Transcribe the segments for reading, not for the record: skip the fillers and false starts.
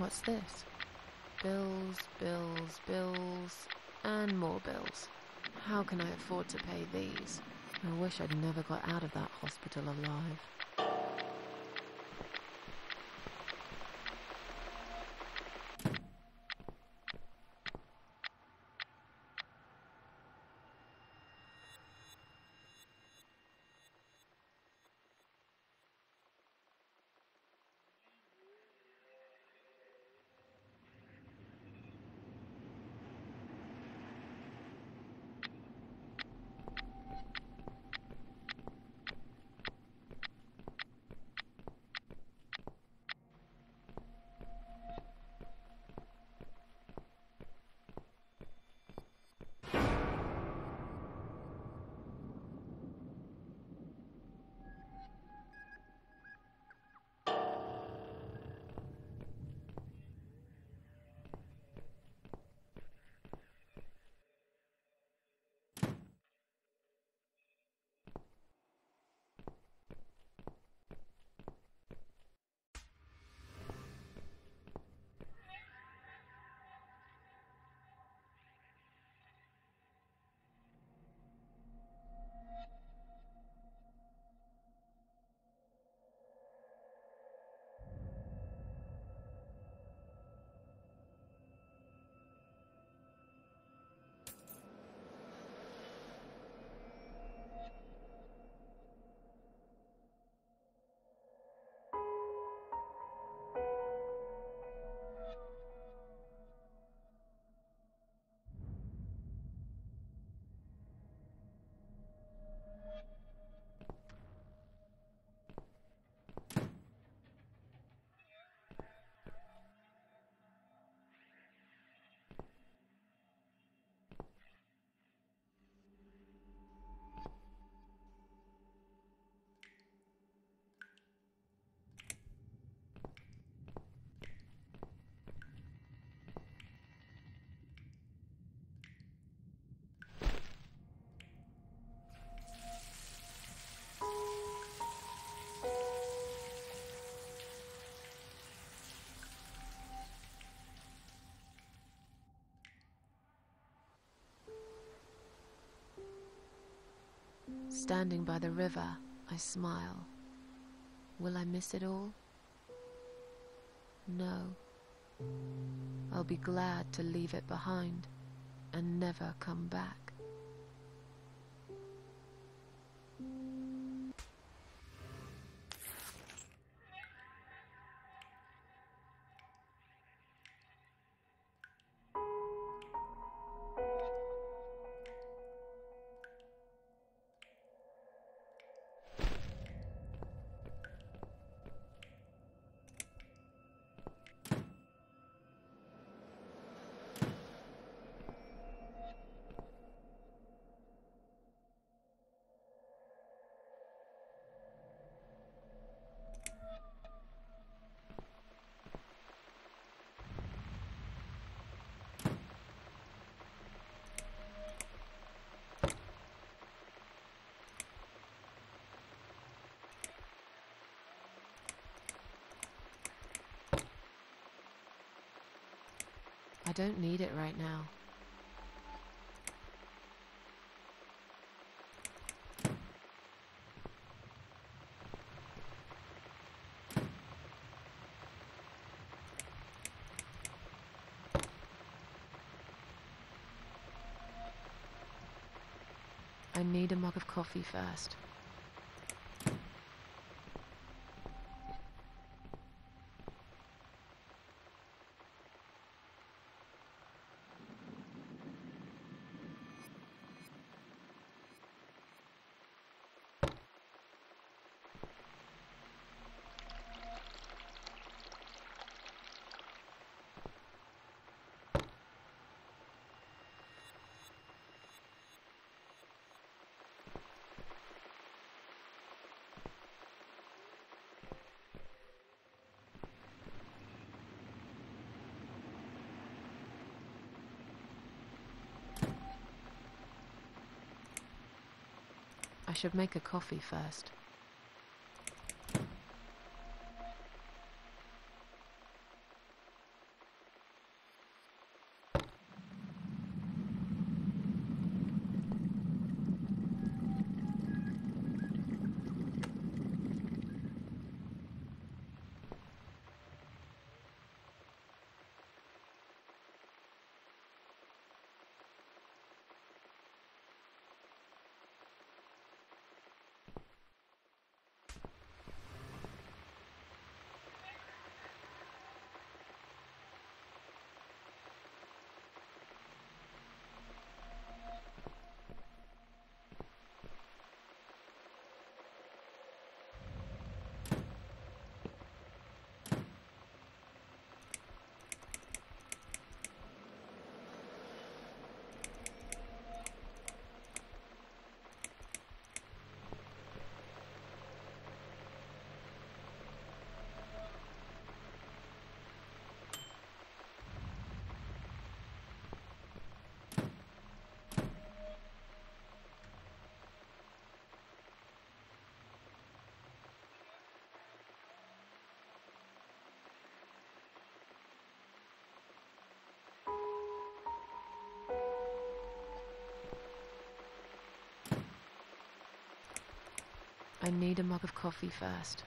What's this? Bills, bills, bills, and more bills. How can I afford to pay these? I wish I'd never got out of that hospital alive. Standing by the river, I smile. Will I miss it all? No. I'll be glad to leave it behind and never come back. I don't need it right now. I need a mug of coffee first. I should make a coffee first. I need a mug of coffee first.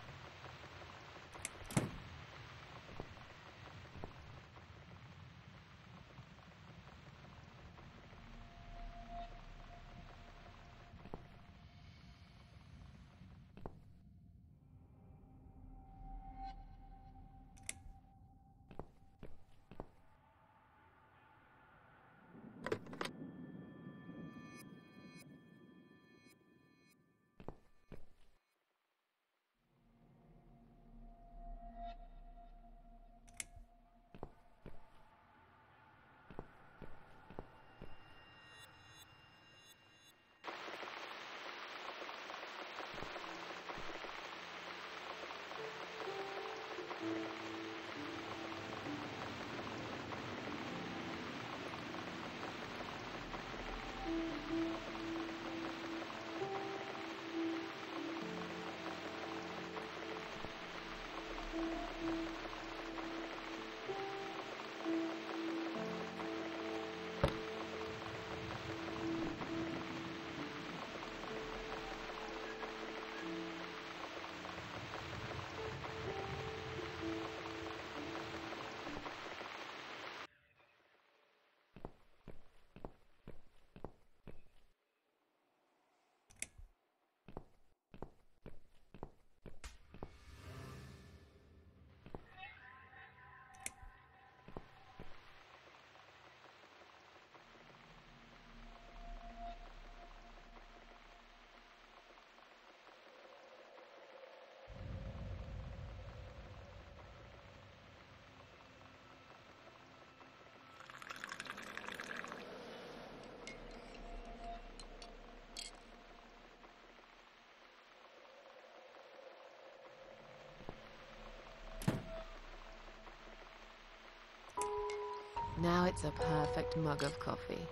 Now it's a perfect mug of coffee.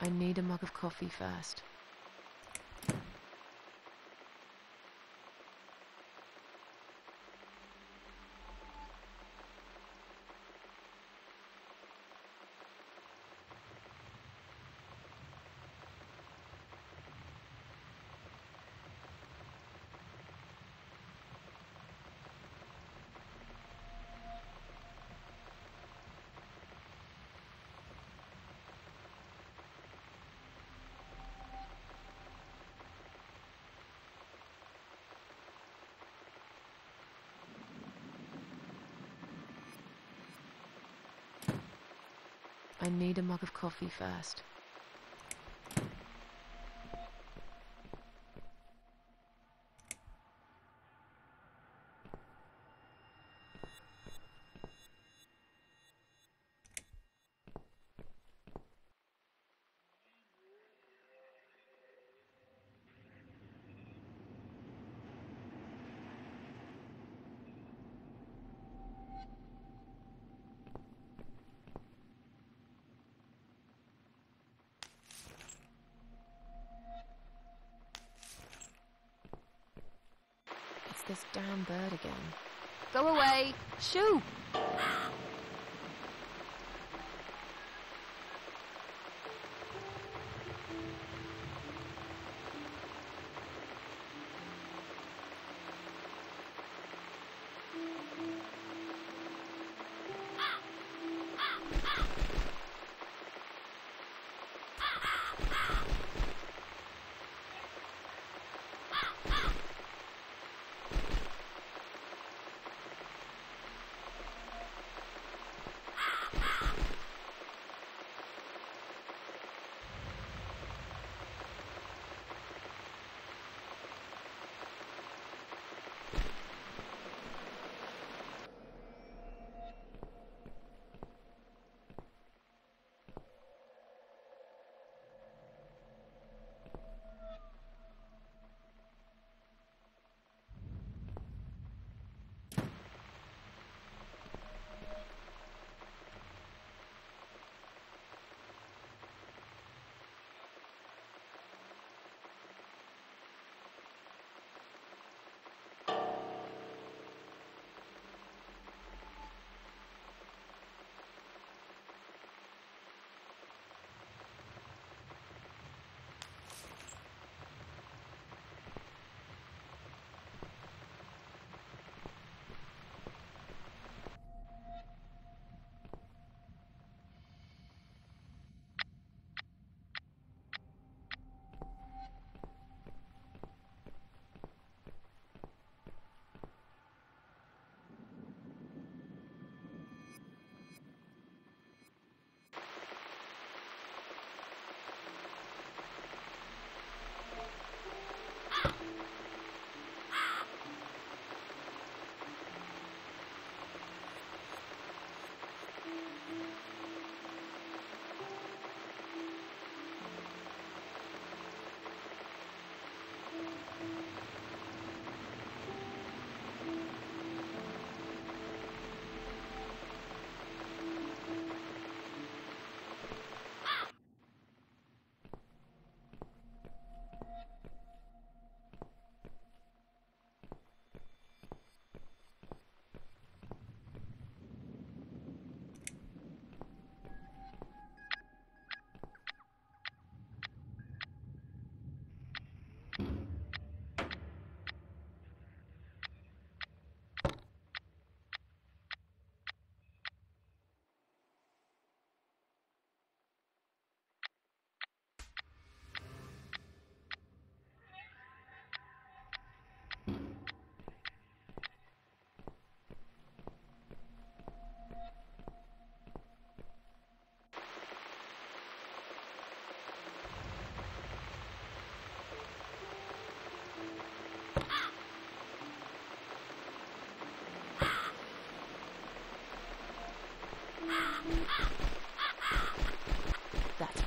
I need a mug of coffee first. I need a mug of coffee first. This damn bird again. Go away! Shoo!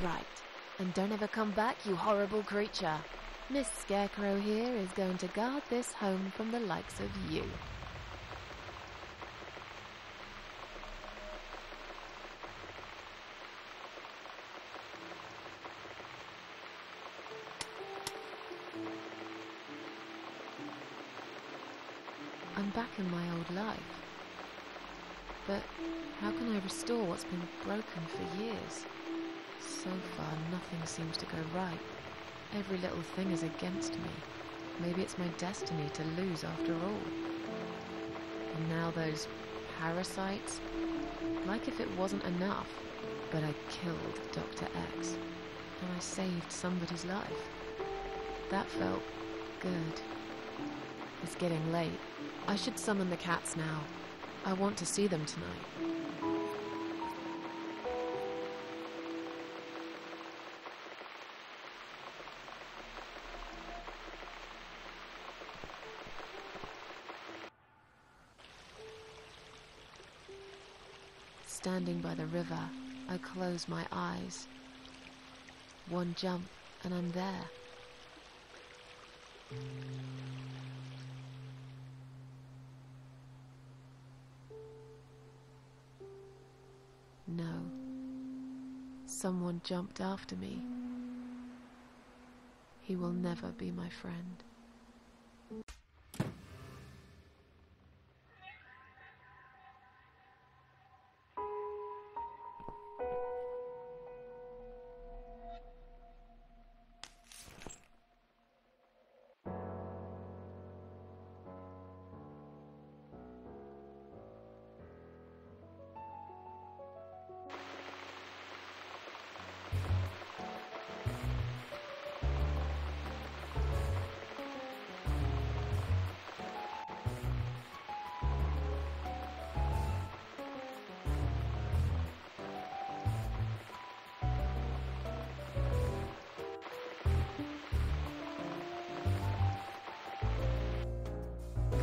Right. And don't ever come back, you horrible creature. Miss Scarecrow here is going to guard this home from the likes of you. I'm back in my old life. But how can I restore what's been broken for years? So far, nothing seems to go right. Every little thing is against me. Maybe it's my destiny to lose after all. And now those parasites. Like if it wasn't enough. But I killed Dr. X. And I saved somebody's life. That felt good. It's getting late. I should summon the cats now. I want to see them tonight. Standing by the river, I close my eyes. One jump, and I'm there. No. Someone jumped after me. He will never be my friend.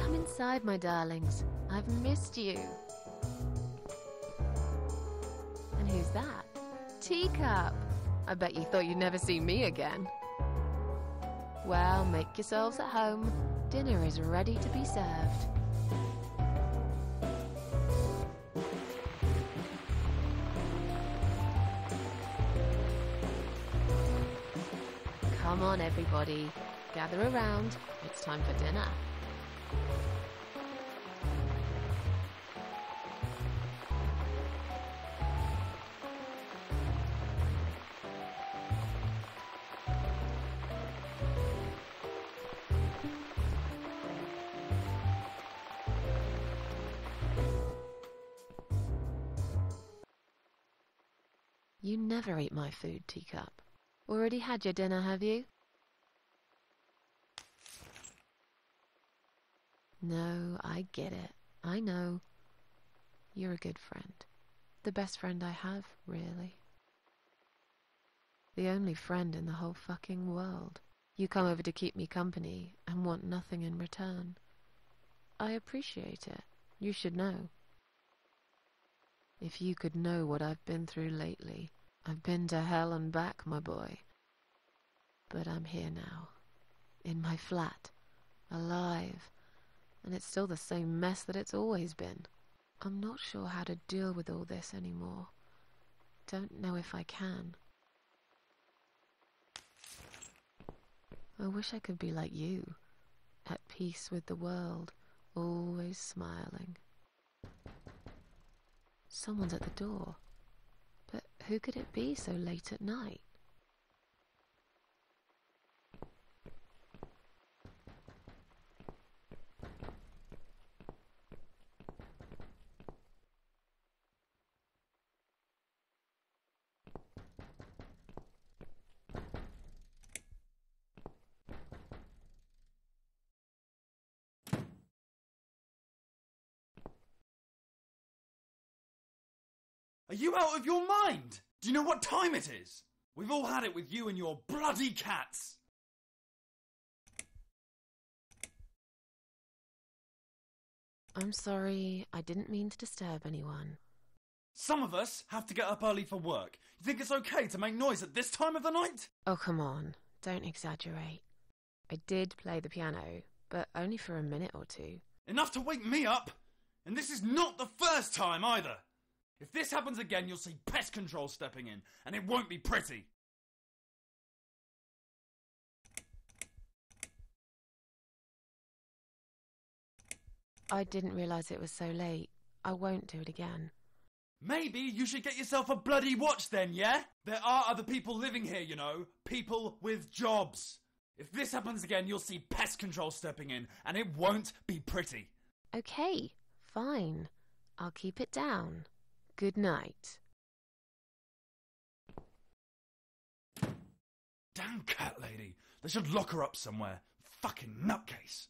Come inside, my darlings. I've missed you. And who's that? Teacup. I bet you thought you'd never see me again. Well, make yourselves at home. Dinner is ready to be served. Come on, everybody. Gather around. It's time for dinner. You never eat my food, Teacup. Already had your dinner, have you? No, I get it. I know. You're a good friend. The best friend I have, really. The only friend in the whole fucking world. You come over to keep me company and want nothing in return. I appreciate it. You should know. If you could know what I've been through lately. I've been to hell and back, my boy. But I'm here now. In my flat. Alive. And it's still the same mess that it's always been. I'm not sure how to deal with all this anymore. Don't know if I can. I wish I could be like you. At peace with the world. Always smiling. Someone's at the door. But who could it be so late at night? Are you out of your mind? Do you know what time it is? We've all had it with you and your bloody cats. I'm sorry, I didn't mean to disturb anyone. Some of us have to get up early for work. You think it's okay to make noise at this time of the night? Oh, come on. Don't exaggerate. I did play the piano, but only for a minute or two. Enough to wake me up! And this is not the first time either! If this happens again, you'll see pest control stepping in, and it won't be pretty. I didn't realise it was so late. I won't do it again. Maybe you should get yourself a bloody watch then, yeah? There are other people living here, you know. People with jobs. If this happens again, you'll see pest control stepping in, and it won't be pretty. Okay, fine. I'll keep it down. Good night. Damn cat lady. They should lock her up somewhere. Fucking nutcase.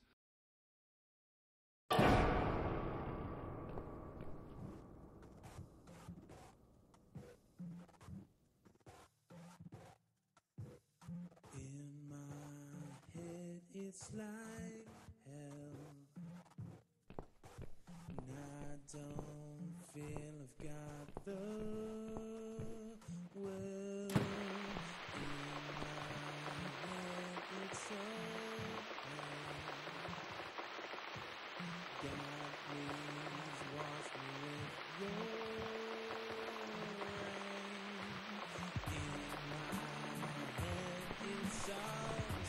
In my head it's like hell, and I don't feel I've got the will. In my head it's so bad. God, please wash me with your rain. In my head it's so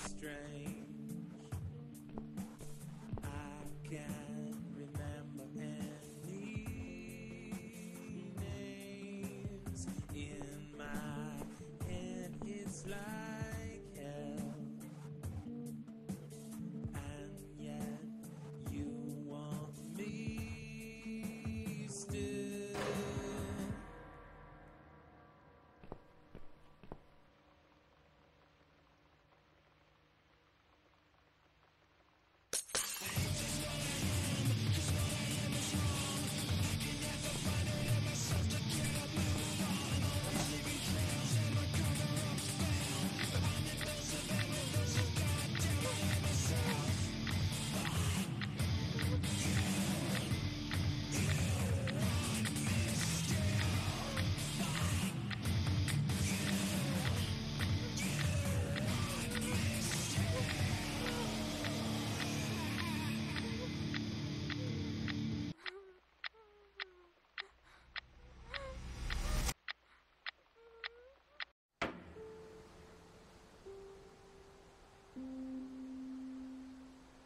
strange. I can't remember any names. In my head it's like hell, and yet you want me still.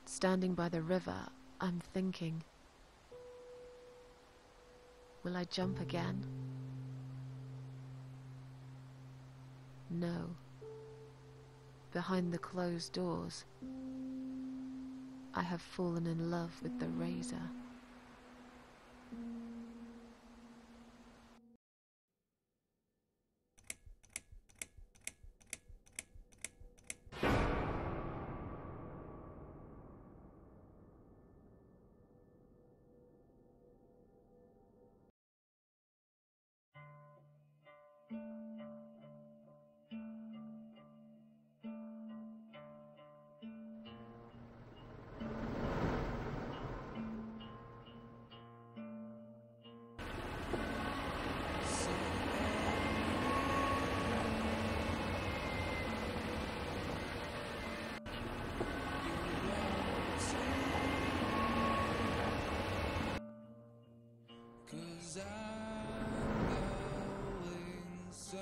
Standing by the river, I'm thinking, will I jump again? No. Behind the closed doors, I have fallen in love with the razor. Cause I'm going so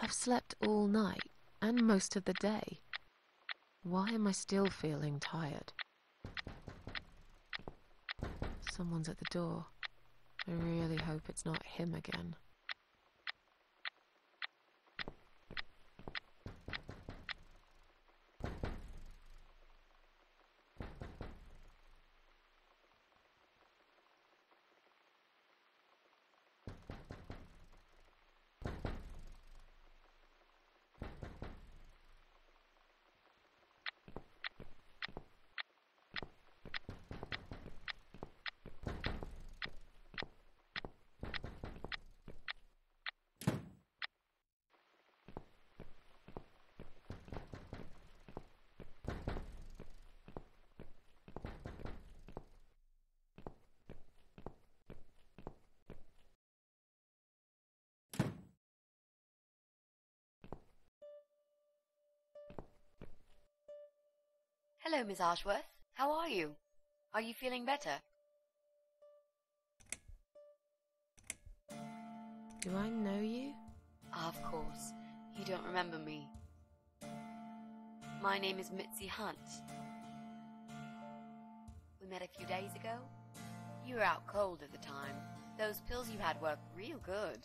I've slept all night and most of the day. Why am I still feeling tired? Someone's at the door. I really hope it's not him again. Hello, Miss Ashworth. How are you? Are you feeling better? Do I know you? Of course. You don't remember me. My name is Mitzi Hunt. We met a few days ago. You were out cold at the time. Those pills you had worked real good.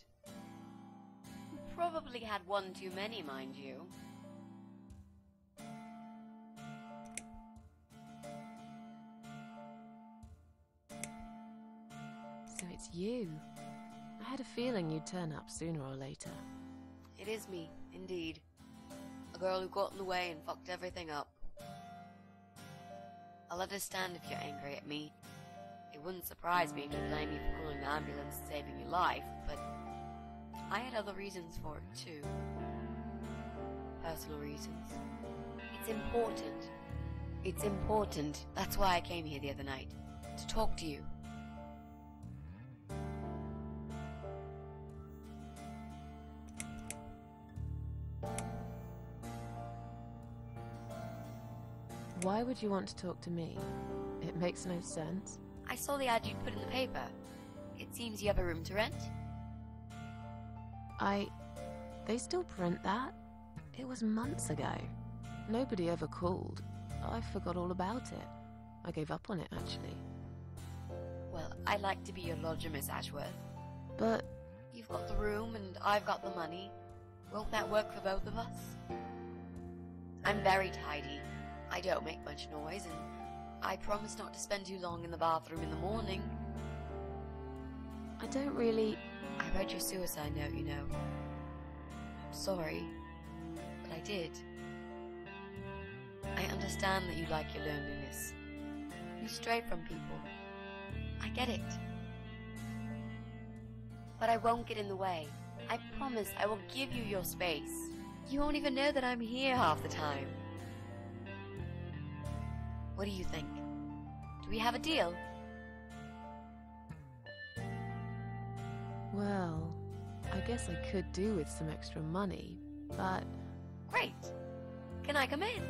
You probably had one too many, mind you. So it's you. I had a feeling you'd turn up sooner or later. It is me, indeed. A girl who got in the way and fucked everything up. I'll understand if you're angry at me. It wouldn't surprise me if you blame me for calling the ambulance and saving your life, but I had other reasons for it too. Personal reasons. It's important. It's important. That's why I came here the other night. To talk to you. Why would you want to talk to me? It makes no sense. I saw the ad you put in the paper. It seems you have a room to rent. They still print that? It was months ago. Nobody ever called. I forgot all about it. I gave up on it, actually. Well, I'd like to be your lodger, Miss Ashworth. But You've got the room and I've got the money. Won't that work for both of us? I'm very tidy. I don't make much noise, and I promise not to spend too long in the bathroom in the morning. I don't really... I read your suicide note, you know. I'm sorry, but I did. I understand that you like your loneliness. You stray from people. I get it. But I won't get in the way. I promise I will give you your space. You won't even know that I'm here half the time. What do you think? Do we have a deal? Well, I guess I could do with some extra money, but... Great. Can I come in?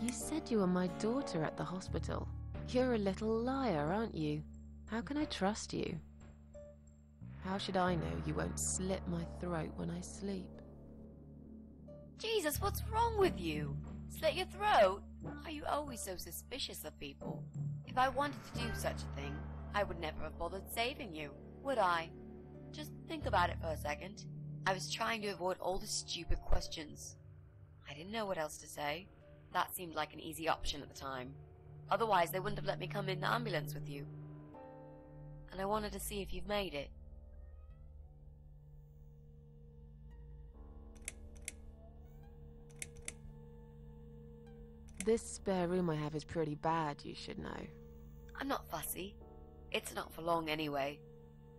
You said you were my daughter at the hospital. You're a little liar, aren't you? How can I trust you? How should I know you won't slit my throat when I sleep? Jesus, what's wrong with you? Slit your throat? Are you always so suspicious of people? If I wanted to do such a thing, I would never have bothered saving you, would I? Just think about it for a second. I was trying to avoid all the stupid questions. I didn't know what else to say. That seemed like an easy option at the time. Otherwise, they wouldn't have let me come in the ambulance with you. And I wanted to see if you've made it. This spare room I have is pretty bad, you should know. I'm not fussy. It's not for long anyway.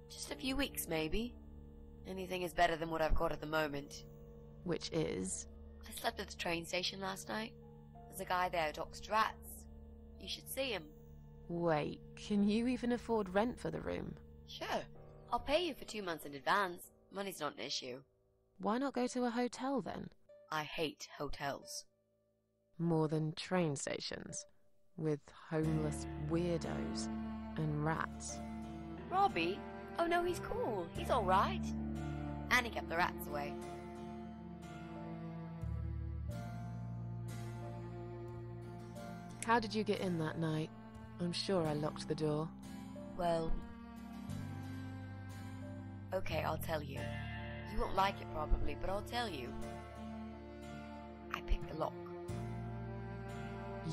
Just a few weeks, maybe. Anything is better than what I've got at the moment. Which is? I slept at the train station last night. There's a guy there who talks to rats. You should see him. Wait, can you even afford rent for the room? Sure. I'll pay you for 2 months in advance. Money's not an issue. Why not go to a hotel then? I hate hotels. More than train stations, with homeless weirdos and rats. Robbie? Oh no, he's cool. He's alright. And he kept the rats away. How did you get in that night? I'm sure I locked the door. Well... Okay, I'll tell you. You won't like it probably, but I'll tell you. I picked the lock.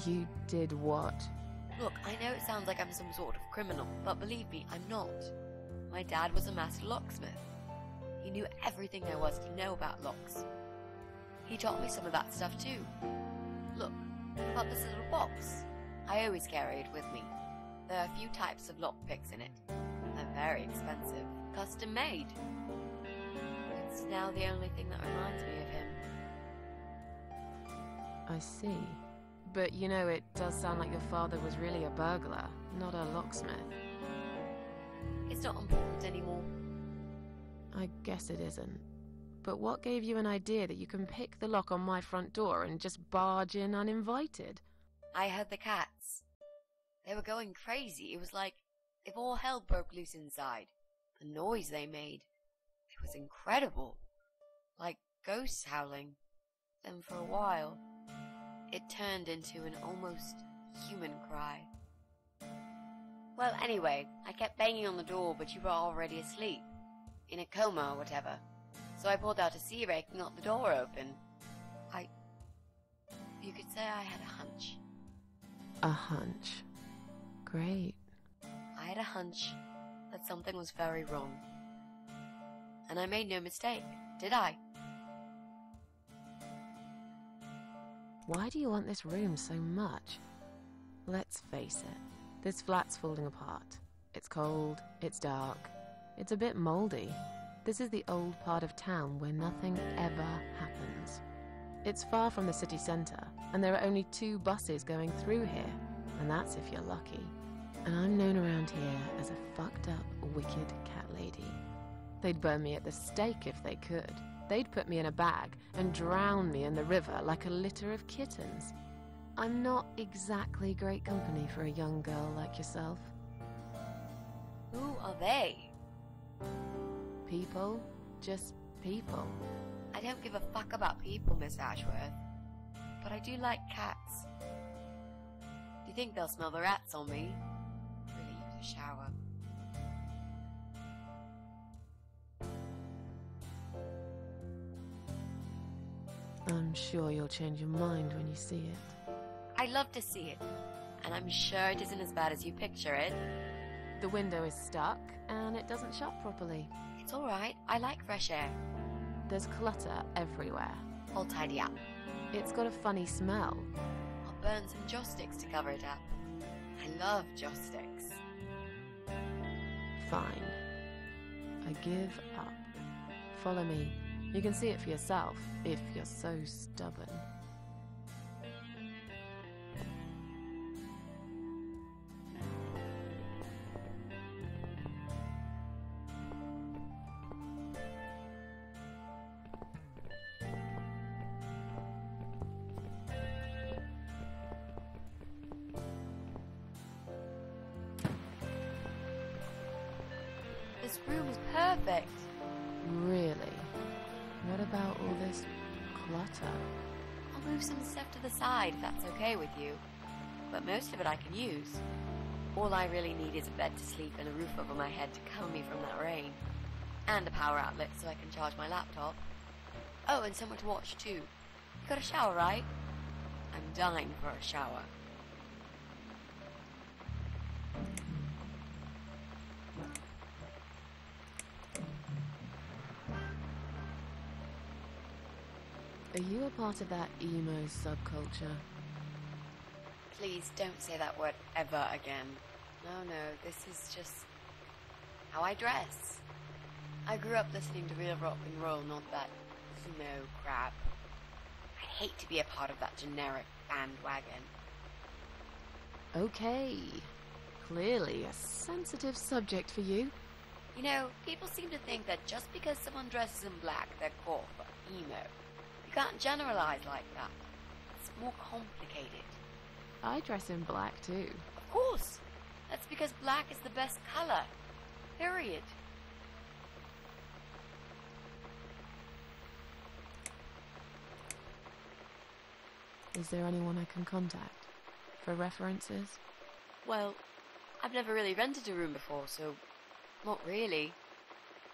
You did what? Look, I know it sounds like I'm some sort of criminal, but believe me, I'm not. My dad was a master locksmith. He knew everything there was to know about locks. He taught me some of that stuff too. Look, about this little box. I always carry it with me. There are a few types of lockpicks in it. They're very expensive, custom made. It's now the only thing that reminds me of him. I see. But you know, it does sound like your father was really a burglar, not a locksmith. It's not important anymore. I guess it isn't. But what gave you an idea that you can pick the lock on my front door and just barge in uninvited? I heard the cats. They were going crazy. It was like if all hell broke loose inside. The noise they made. It was incredible. Like ghosts howling. Then for a while, it turned into an almost human cry. Well, anyway, I kept banging on the door, but you were already asleep. In a coma or whatever. So I pulled out a sea rake and got the door open. You could say I had a hunch. A hunch. Great. I had a hunch that something was very wrong. And I made no mistake, did I? Why do you want this room so much? Let's face it, this flat's falling apart. It's cold, it's dark, it's a bit moldy. This is the old part of town where nothing ever happens. It's far from the city centre, and there are only 2 buses going through here, and that's if you're lucky. And I'm known around here as a fucked up, wicked cat lady. They'd burn me at the stake if they could. They'd put me in a bag and drown me in the river like a litter of kittens. I'm not exactly great company for a young girl like yourself. Who are they? People, just people. I don't give a fuck about people, Miss Ashworth. But I do like cats. Do you think they'll smell the rats on me? Really use a shower. I'm sure you'll change your mind when you see it. I love to see it. And I'm sure it isn't as bad as you picture it. The window is stuck, and it doesn't shut properly. It's alright, I like fresh air. There's clutter everywhere. I'll tidy up. It's got a funny smell. I'll burn some joss sticks to cover it up. I love joss sticks. Fine. I give up. Follow me. You can see it for yourself, if you're so stubborn. This room is perfect. Really? What about all this clutter? I'll move some stuff to the side if that's okay with you. But most of it I can use. All I really need is a bed to sleep and a roof over my head to cover me from that rain. And a power outlet so I can charge my laptop. Oh, and somewhere to watch too. You got a shower, right? I'm dying for a shower. Are you a part of that emo subculture? Please don't say that word ever again. No, this is just how I dress. I grew up listening to real rock and roll, not that emo crap. I hate to be a part of that generic bandwagon. Okay. Clearly a sensitive subject for you. You know, people seem to think that just because someone dresses in black, they're goth or emo. You can't generalize like that. It's more complicated. I dress in black too. Of course. That's because black is the best color. Period. Is there anyone I can contact? For references? Well, I've never really rented a room before, so not really.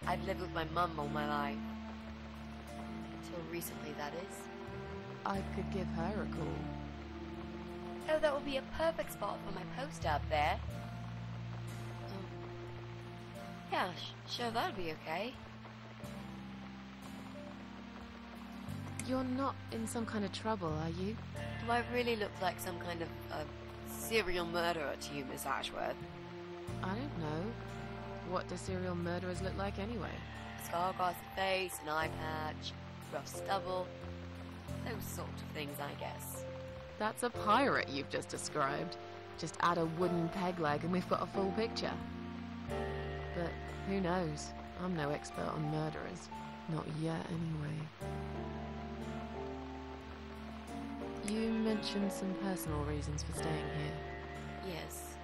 I've lived with my mum all my life. Until recently, that is. I could give her a call. Oh, that would be a perfect spot for my poster up there. Yeah, sure, that'll be okay. You're not in some kind of trouble, are you? Do I really look like some kind of serial murderer to you, Miss Ashworth? I don't know. What do serial murderers look like anyway? A scar across the face, an eye patch, rough stubble. Those sort of things, I guess. That's a pirate you've just described. Just add a wooden peg leg and we've got a full picture. But who knows? I'm no expert on murderers. Not yet, anyway. You mentioned some personal reasons for staying here. Yes.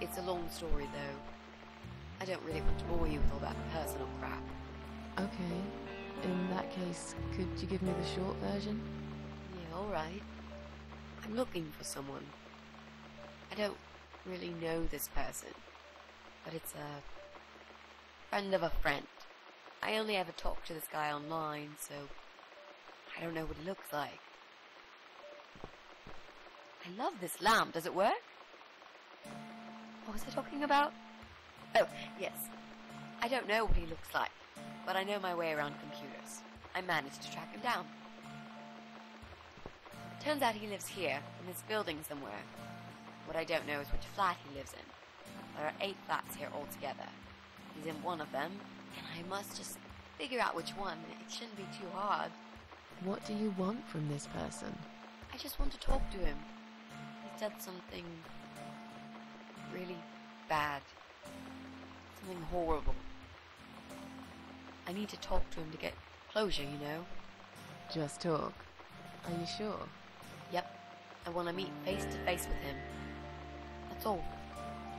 It's a long story, though. I don't really want to bore you with all that personal crap. Okay. In that case, could you give me the short version? Yeah, alright. I'm looking for someone. I don't really know this person, but it's a friend of a friend. I only ever talk to this guy online, so I don't know what he looks like. I love this lamp. Does it work? What was I talking about? Oh, yes. I don't know what he looks like, but I know my way around computers. I managed to track him down. Turns out he lives here, in this building somewhere. What I don't know is which flat he lives in. There are 8 flats here altogether. He's in one of them, and I must just figure out which one. It shouldn't be too hard. What do you want from this person? I just want to talk to him. He's done something really bad. Something horrible. I need to talk to him to get closure, you know? Just talk. Are you sure? Yep. I want to meet face to face with him. That's all.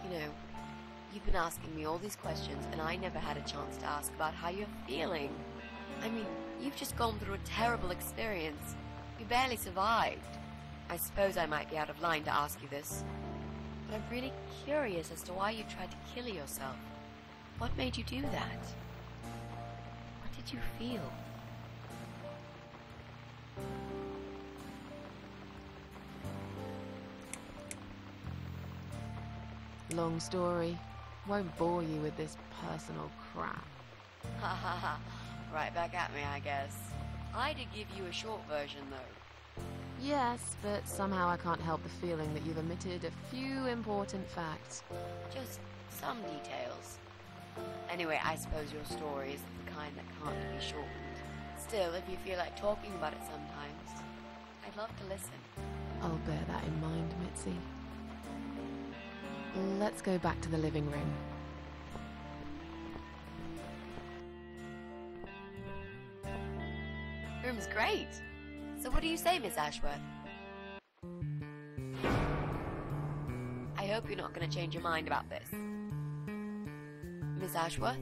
You know, you've been asking me all these questions and I never had a chance to ask about how you're feeling. I mean, you've just gone through a terrible experience. You barely survived. I suppose I might be out of line to ask you this, but I'm really curious as to why you tried to kill yourself. What made you do that? What did you feel? Long story. Won't bore you with this personal crap. Ha ha ha. Right back at me, I guess. I did give you a short version, though. Yes, but somehow I can't help the feeling that you've omitted a few important facts. Just some details. Anyway, I suppose your story is the kind that can't be shortened. Still, if you feel like talking about it sometimes, I'd love to listen. I'll bear that in mind, Mitzi. Let's go back to the living room. Room's great. So what do you say, Miss Ashworth? I hope you're not going to change your mind about this. Miss Ashworth?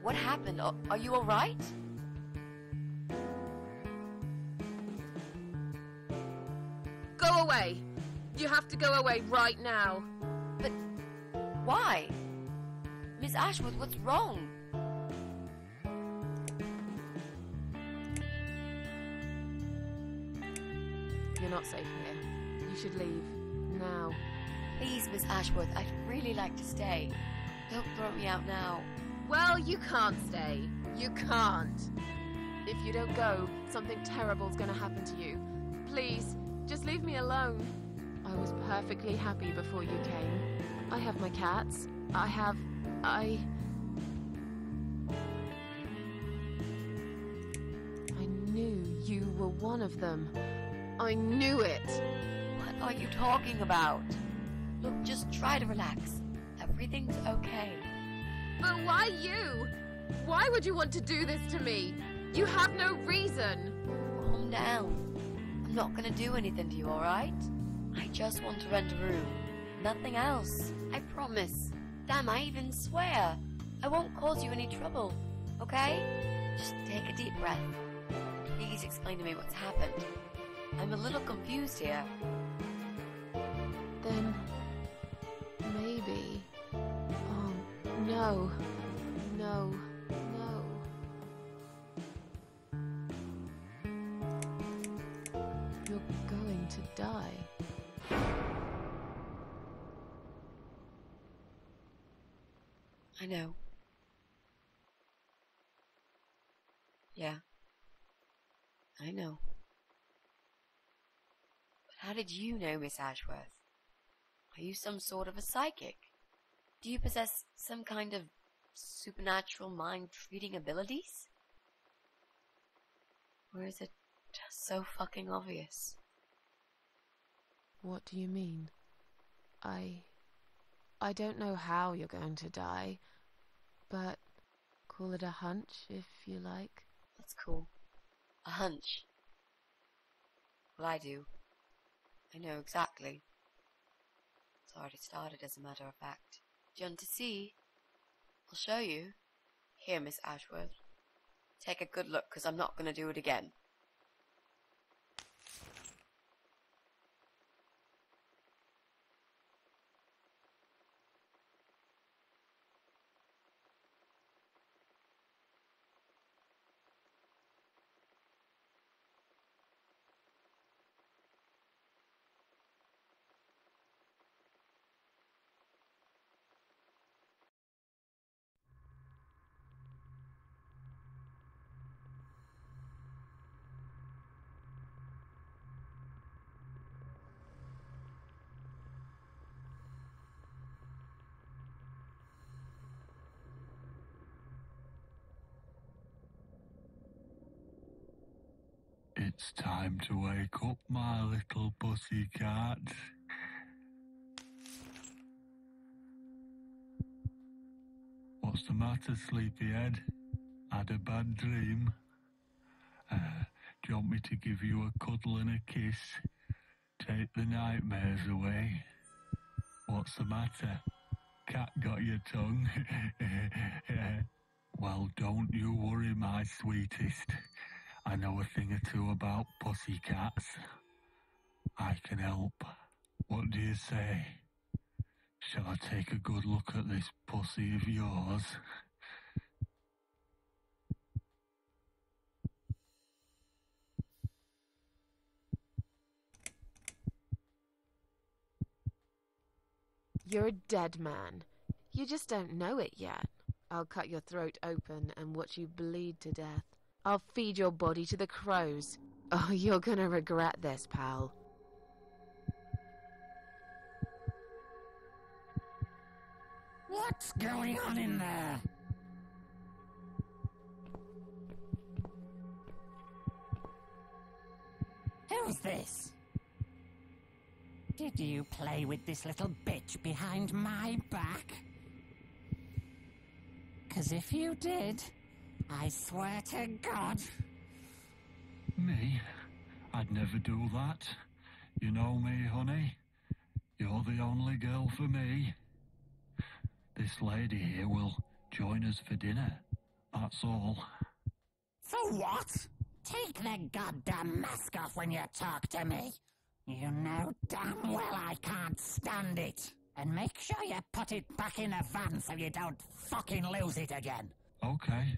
What happened? Are you all right? Go away! You have to go away right now. But why? Miss Ashworth, what's wrong? You're not safe here. You should leave. Now. Please, Miss Ashworth, I'd really like to stay. Don't throw me out now. Well, you can't stay. You can't. If you don't go, something terrible's gonna happen to you. Please, just leave me alone. I was perfectly happy before you came. I have my cats. were one of them. I knew it. What are you talking about? Look, just try to relax. Everything's okay. But why you? Why would you want to do this to me? You have no reason. Calm down. I'm not gonna do anything to you, alright? I just want to rent a room. Nothing else. I promise. Damn, I even swear. I won't cause you any trouble. Okay? Just take a deep breath. Please explain to me what's happened. I'm a little confused here. Then... maybe... Oh, no. No. No. You're going to die. I know. Yeah. I know. But how did you know, Miss Ashworth? Are you some sort of a psychic? Do you possess some kind of supernatural mind-reading abilities? Or is it just so fucking obvious? What do you mean? I don't know how you're going to die, but call it a hunch if you like. That's cool. A hunch. Well, I do. I know exactly. It's already started, as a matter of fact. Do you want to see? I'll show you. Here, Miss Ashworth. Take a good look, 'cause I'm not going to do it again. It's time to wake up, my little pussycat. What's the matter, sleepyhead? Had a bad dream? Do you want me to give you a cuddle and a kiss? Take the nightmares away? What's the matter? Cat got your tongue? Well, don't you worry, my sweetest. I know a thing or two about pussycats. I can help. What do you say? Shall I take a good look at this pussy of yours? You're a dead man. You just don't know it yet. I'll cut your throat open and watch you bleed to death. I'll feed your body to the crows. Oh, you're gonna regret this, pal. What's going on in there? Who's this? Did you play with this little bitch behind my back? 'Cause if you did, I swear to God. Me? I'd never do that. You know me, honey. You're the only girl for me. This lady here will join us for dinner. That's all. For what? Take the goddamn mask off when you talk to me. You know damn well I can't stand it. And make sure you put it back in the van so you don't fucking lose it again. Okay.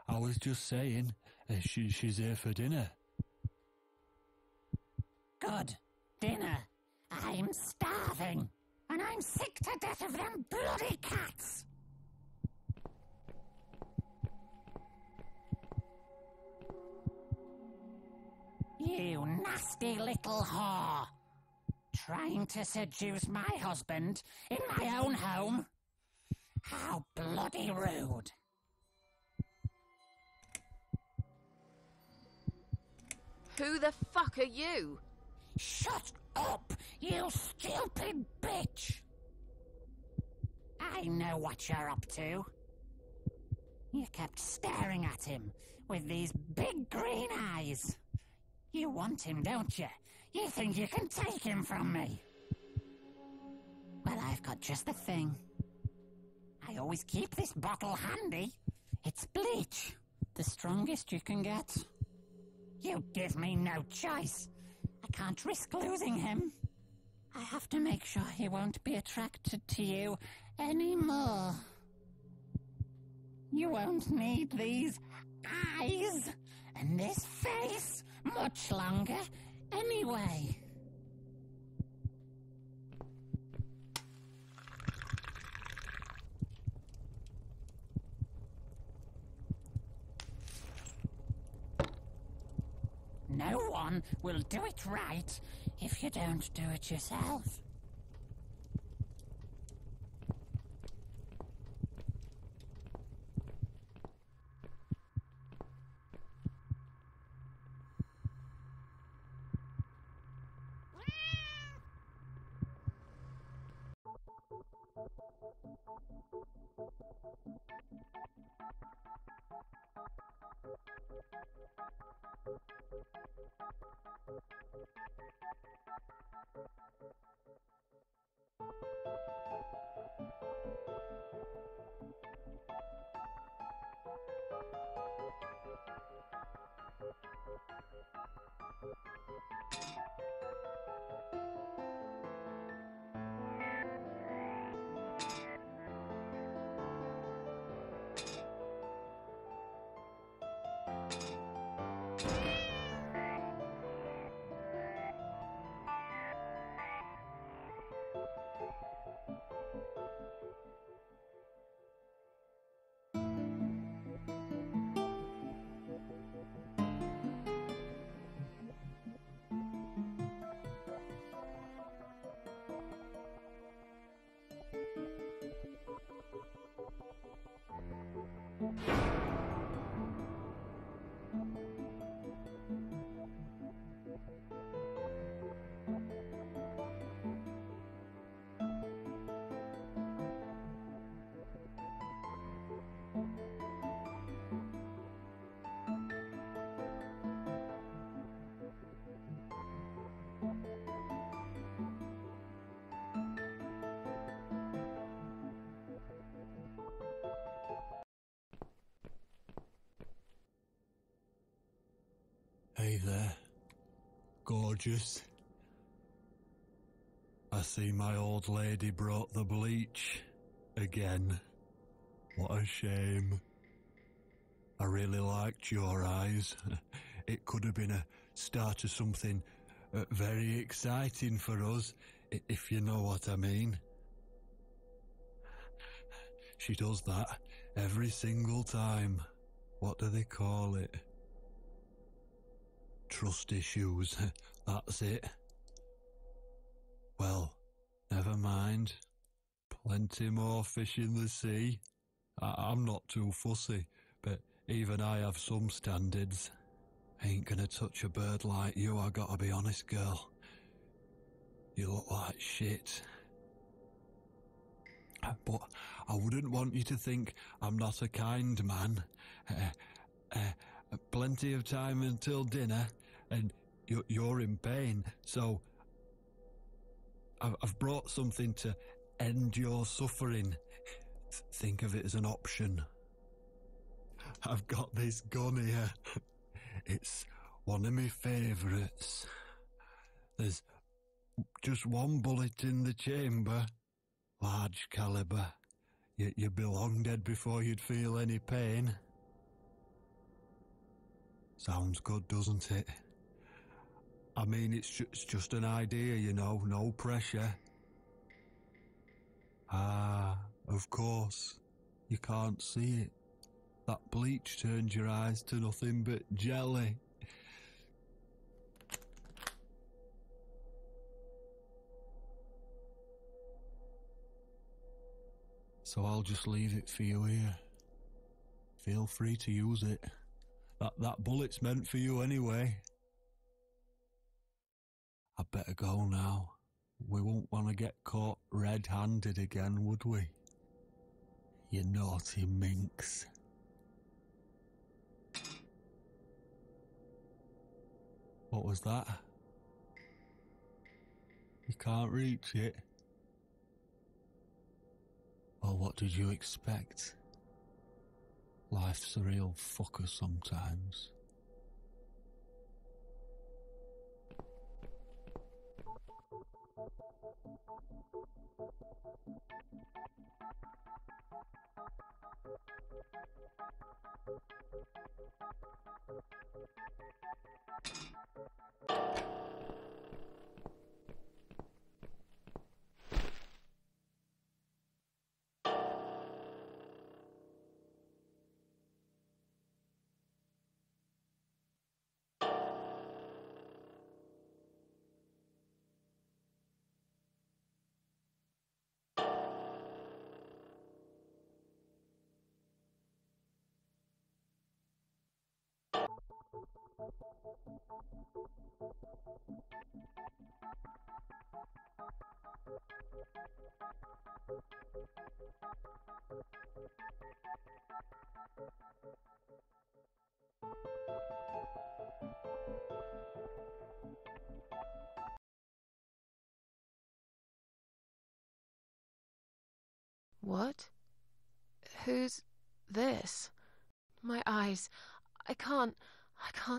I was just saying, she's here for dinner. Good. Dinner. I'm starving. And I'm sick to death of them bloody cats. You nasty little whore. Trying to seduce my husband in my own home? How bloody rude. Who the fuck are you? Shut up, you stupid bitch! I know what you're up to. You kept staring at him with these big green eyes. You want him, don't you? You think you can take him from me? Well, I've got just the thing. I always keep this bottle handy. It's bleach, the strongest you can get. You give me no choice. I can't risk losing him. I have to make sure he won't be attracted to you anymore. You won't need these eyes and this face much longer anyway. No one will do it right if you don't do it yourself. Hey there, gorgeous. I see my old lady brought the bleach again. What a shame. I really liked your eyes. It could have been a start of something very exciting for us, if you know what I mean. She does that every single time. What do they call it? Trust issues, that's it. Well, never mind. Plenty more fish in the sea. I'm not too fussy, but even I have some standards. Ain't gonna touch a bird like you, I gotta be honest, girl. You look like shit. But I wouldn't want you to think I'm not a kind man. Plenty of time until dinner, and you're in pain, so I've brought something to end your suffering. Think of it as an option. I've got this gun here. It's one of my favourites. There's just one bullet in the chamber. Large caliber. You'd be long dead before you'd feel any pain. Sounds good, doesn't it? I mean, it's just an idea, you know, no pressure. Ah, of course. You can't see it. That bleach turns your eyes to nothing but jelly. So I'll just leave it for you here. Feel free to use it. That bullet's meant for you anyway. I'd better go now. We won't want to get caught red-handed again, would we? You naughty minx. What was that? You can't reach it? Well, what did you expect? Life's a real fucker sometimes. What? Who's this? My eyes. I can't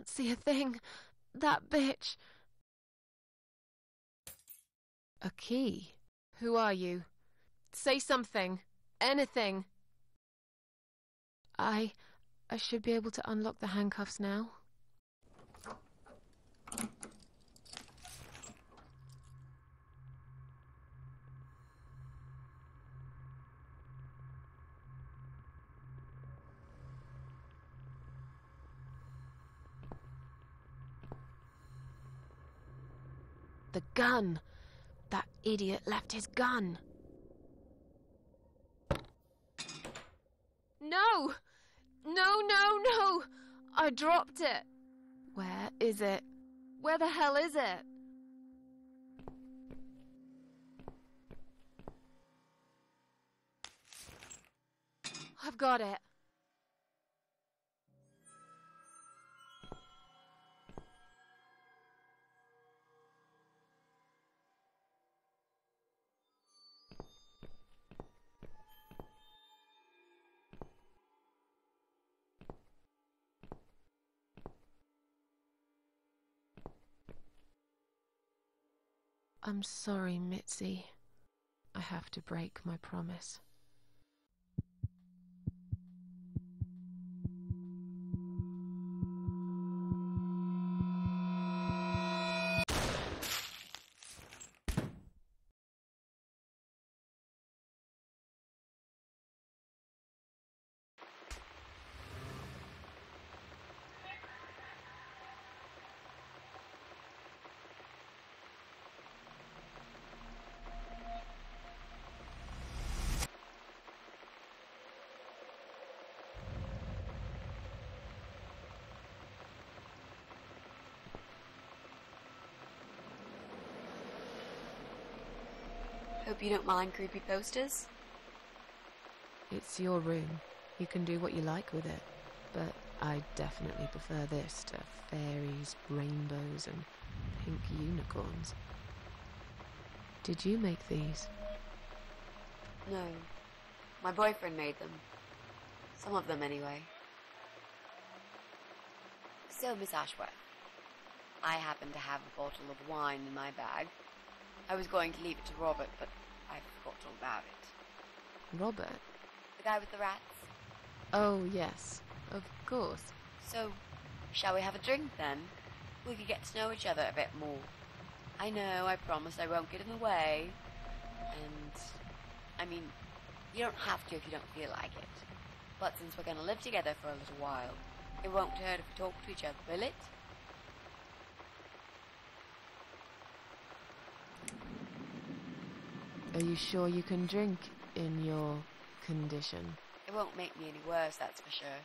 see a thing. That bitch. A key? Who are you? Say something. Anything. I should be able to unlock the handcuffs now. The gun! That idiot left his gun! No! No, no, no! I dropped it! Where is it? Where the hell is it? I've got it. I'm sorry, Mitzi. I have to break my promise. Hope you don't mind creepy posters. It's your room. You can do what you like with it. But I definitely prefer this to fairies, rainbows, and pink unicorns. Did you make these? No. My boyfriend made them. Some of them, anyway. So, Miss Ashworth, I happen to have a bottle of wine in my bag. I was going to leave it to Robert, but I forgot all about it. Robert? The guy with the rats? Oh, yes. Of course. So, shall we have a drink, then? We could get to know each other a bit more. I know, I promise I won't get in the way. And, I mean, you don't have to if you don't feel like it. But since we're going to live together for a little while, it won't hurt if we talk to each other, will it? Are you sure you can drink in your condition. It won't make me any worse, that's for sure.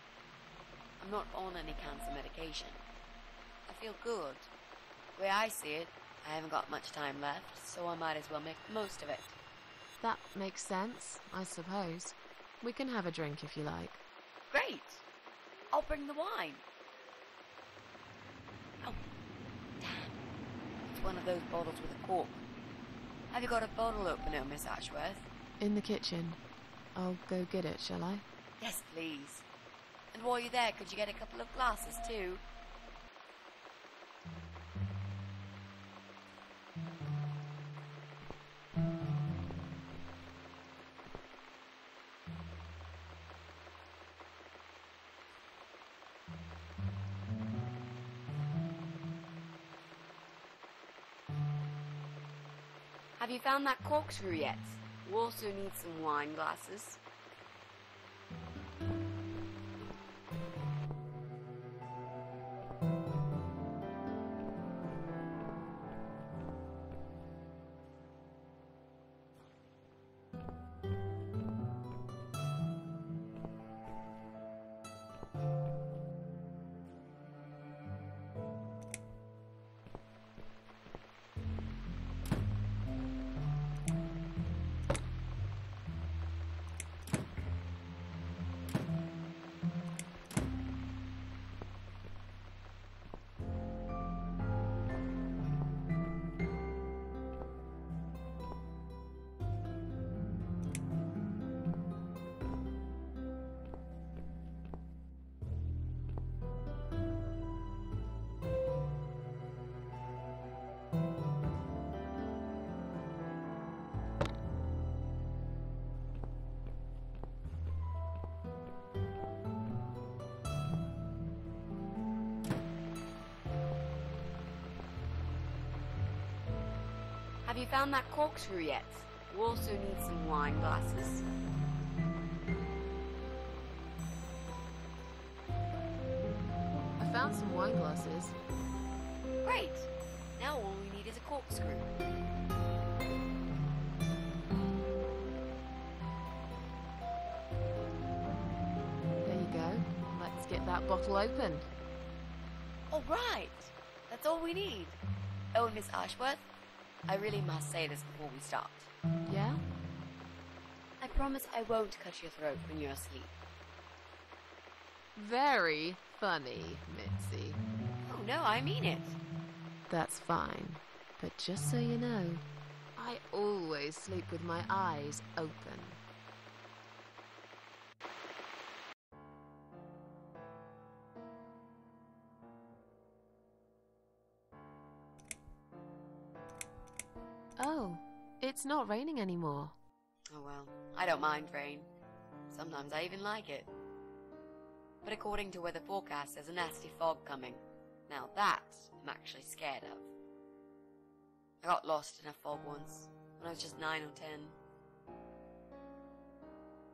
I'm not on any cancer medication. I feel good. The way I see it, I haven't got much time left, so I might as well make the most of it. That makes sense, I suppose. We can have a drink if you like. Great! I'll bring the wine. Oh, damn. It's one of those bottles with a cork. Have you got a bottle opener, Miss Ashworth? In the kitchen. I'll go get it, shall I? Yes, please. And while you're there, could you get a couple of glasses, too? Have you found that corkscrew yet? We also need some wine glasses. Have you found that corkscrew yet? We also need some wine glasses. I found some wine glasses. Great! Now all we need is a corkscrew. There you go. Let's get that bottle opened. All right! That's all we need. Oh, and Miss Ashworth, I really must say this before we start. Yeah? I promise I won't cut your throat when you're asleep. Very funny, Mitzi. Oh no, I mean it. That's fine. But just so you know, I always sleep with my eyes open. Oh, it's not raining anymore. Oh well, I don't mind rain. Sometimes I even like it. But according to weather forecast, there's a nasty fog coming. Now that I'm actually scared of. I got lost in a fog once, when I was just 9 or 10.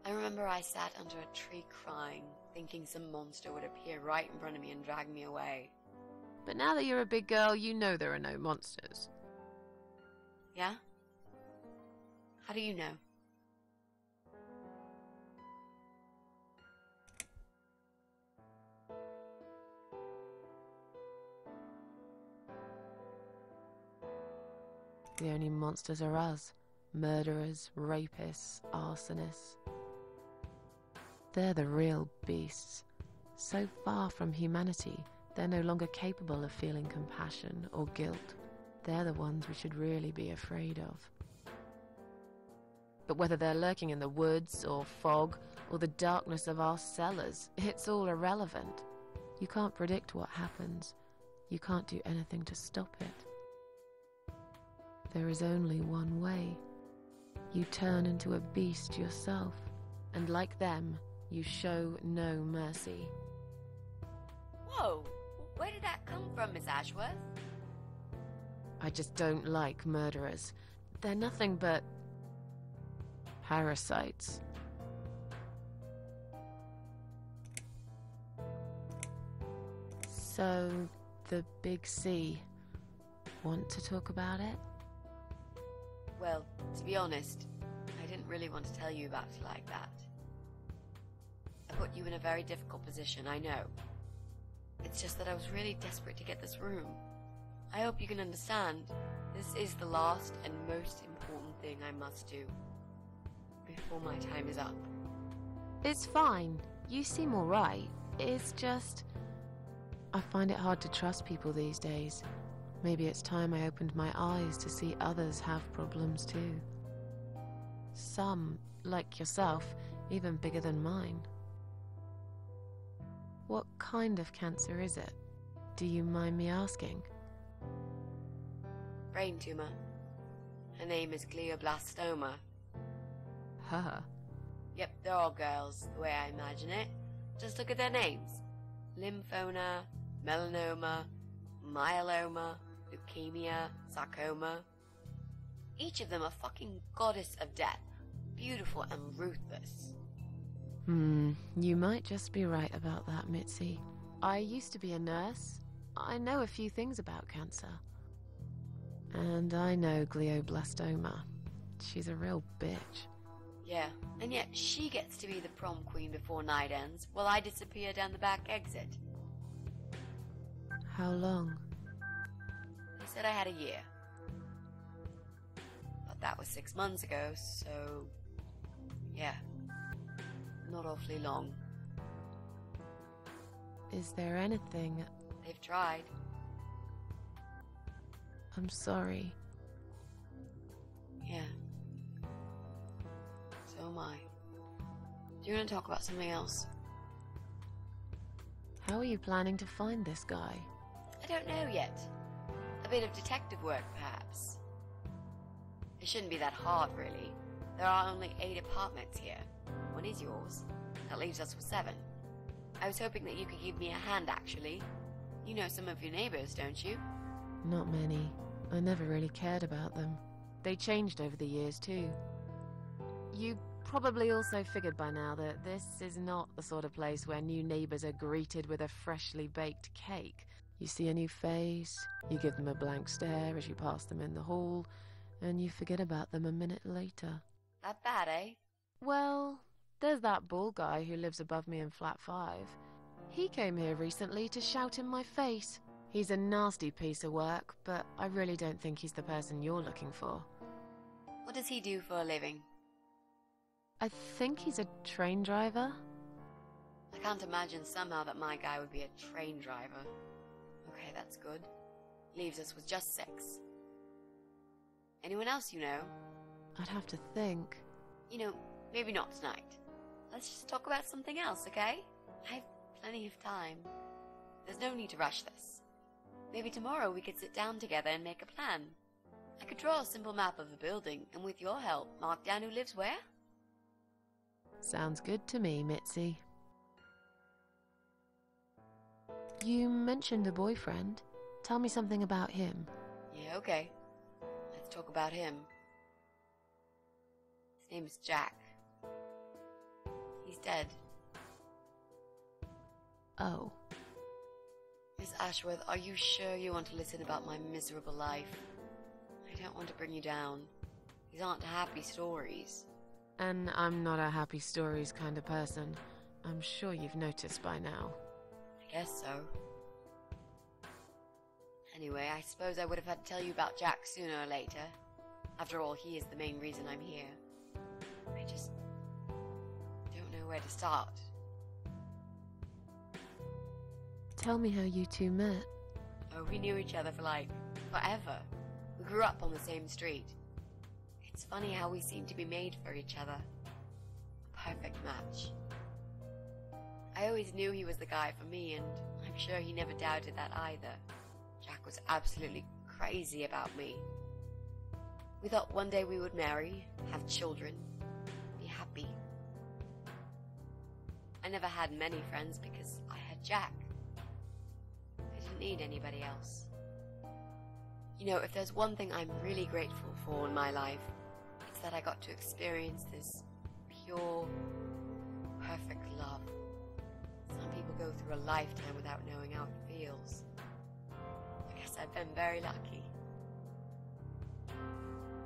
I remember I sat under a tree crying, thinking some monster would appear right in front of me and drag me away. But now that you're a big girl, you know there are no monsters. Yeah? How do you know? The only monsters are us. Murderers, rapists, arsonists. They're the real beasts. So far from humanity, they're no longer capable of feeling compassion or guilt. They're the ones we should really be afraid of. But whether they're lurking in the woods or fog or the darkness of our cellars, it's all irrelevant. You can't predict what happens. You can't do anything to stop it. There is only one way. You turn into a beast yourself, and like them, you show no mercy. Whoa! Where did that come from, Miss Ashworth? I just don't like murderers. They're nothing but parasites. So, the big C. Want to talk about it? Well, to be honest, I didn't really want to tell you about it like that. put you in a very difficult position, I know. It's just that I was really desperate to get this room. I hope you can understand. This is the last and most important thing I must do before my time is up. It's fine. You seem alright. It's just... I find it hard to trust people these days. Maybe it's time I opened my eyes to see others have problems too. Some, like yourself, even bigger than mine. What kind of cancer is it? Do you mind me asking? Brain tumor. Her name is glioblastoma. Her? Yep, they're all girls, the way I imagine it. Just look at their names. Lymphoma, melanoma, myeloma, leukemia, sarcoma. Each of them a fucking goddess of death. Beautiful and ruthless. You might just be right about that, Mitzi. I used to be a nurse. I know a few things about cancer. And I know glioblastoma. She's a real bitch. Yeah, and yet she gets to be the prom queen before night ends, while I disappear down the back exit. How long? They said I had a year. But that was 6 months ago, so... yeah. Not awfully long. Is there anything... They've tried. I'm sorry. Yeah. So am I. Do you want to talk about something else? How are you planning to find this guy? I don't know yet. A bit of detective work, perhaps. It shouldn't be that hard, really. There are only 8 apartments here. One is yours. That leaves us with 7. I was hoping that you could give me a hand, actually. You know some of your neighbors, don't you? Not many. I never really cared about them. They changed over the years, too. You probably also figured by now that this is not the sort of place where new neighbors are greeted with a freshly baked cake. You see a new face, you give them a blank stare as you pass them in the hall, and you forget about them a minute later. That bad, eh? Well, there's that bald guy who lives above me in flat 5. He came here recently to shout in my face. He's a nasty piece of work, but I really don't think he's the person you're looking for. What does he do for a living? I think he's a train driver. I can't imagine somehow that my guy would be a train driver. Okay, that's good. Leaves us with just 6. Anyone else you know? I'd have to think. You know, maybe not tonight. Let's just talk about something else, okay? I have plenty of time. There's no need to rush this. Maybe tomorrow we could sit down together and make a plan. I could draw a simple map of the building, and with your help, mark down who lives where. Sounds good to me, Mitzi. You mentioned a boyfriend. Tell me something about him. Yeah, okay. Let's talk about him. His name is Jack. He's dead. Oh. Miss Ashworth, are you sure you want to listen about my miserable life? I don't want to bring you down. These aren't happy stories. And I'm not a happy stories kind of person. I'm sure you've noticed by now. I guess so. Anyway, I suppose I would have had to tell you about Jack sooner or later. After all, he is the main reason I'm here. I just don't know where to start. Tell me how you two met. Oh, we knew each other for like forever. We grew up on the same street. It's funny how we seem to be made for each other. A perfect match. I always knew he was the guy for me, and I'm sure he never doubted that either. Jack was absolutely crazy about me. We thought one day we would marry, have children, be happy. I never had many friends because I had Jack. I didn't need anybody else. You know, if there's one thing I'm really grateful for in my life, it's that I got to experience this pure, perfect love. Some people go through a lifetime without knowing how it feels. I guess I've been very lucky.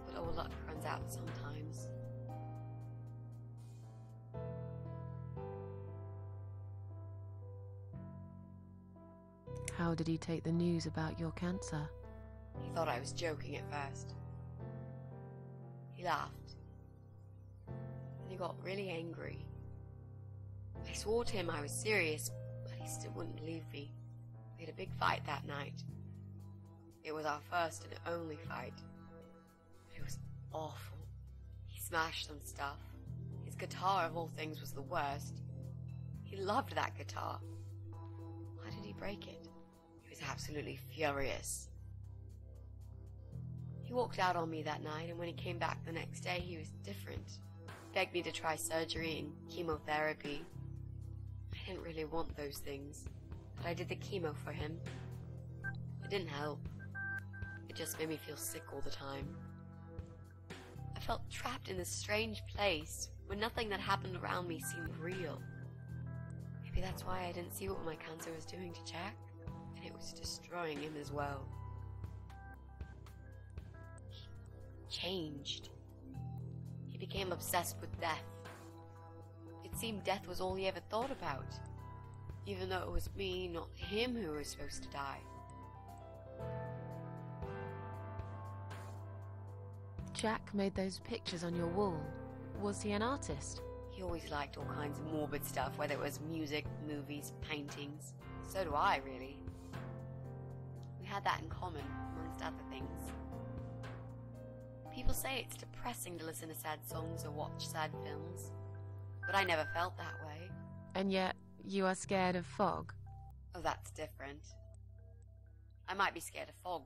But all luck runs out sometimes. How did he take the news about your cancer? He thought I was joking at first. He laughed. Then he got really angry. I swore to him I was serious, but he still wouldn't believe me. We had a big fight that night. It was our first and only fight. But it was awful. He smashed some stuff. His guitar, of all things, was the worst. He loved that guitar. Why did he break it? He was absolutely furious. He walked out on me that night, and when he came back the next day, he was different. He begged me to try surgery and chemotherapy. I didn't really want those things, but I did the chemo for him. It didn't help. It just made me feel sick all the time. I felt trapped in this strange place where nothing that happened around me seemed real. Maybe that's why I didn't see what my cancer was doing to Jack, and it was destroying him as well. He changed. He became obsessed with death. It seemed death was all he ever thought about, even though it was me, not him, who was supposed to die. Jack made those pictures on your wall. Was he an artist? He always liked all kinds of morbid stuff, whether it was music, movies, paintings. So do I, really. We had that in common, amongst other things. People say it's depressing to listen to sad songs or watch sad films, but I never felt that way. And yet, you are scared of fog? Oh, that's different. I might be scared of fog,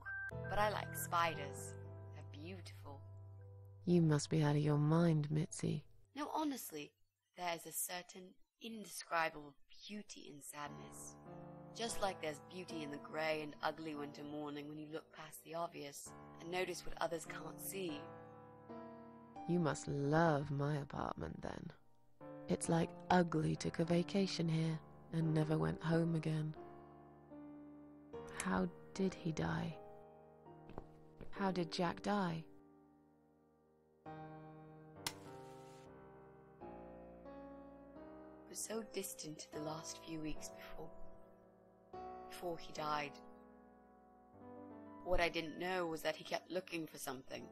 but I like spiders. They're beautiful. You must be out of your mind, Mitzi. No, honestly, there is a certain indescribable beauty in sadness. Just like there's beauty in the grey and ugly winter morning when you look past the obvious and notice what others can't see. You must love my apartment then. It's like Ugly took a vacation here and never went home again. How did he die? How did Jack die? It was so distant to the last few weeks before he died. What I didn't know was that he kept looking for something.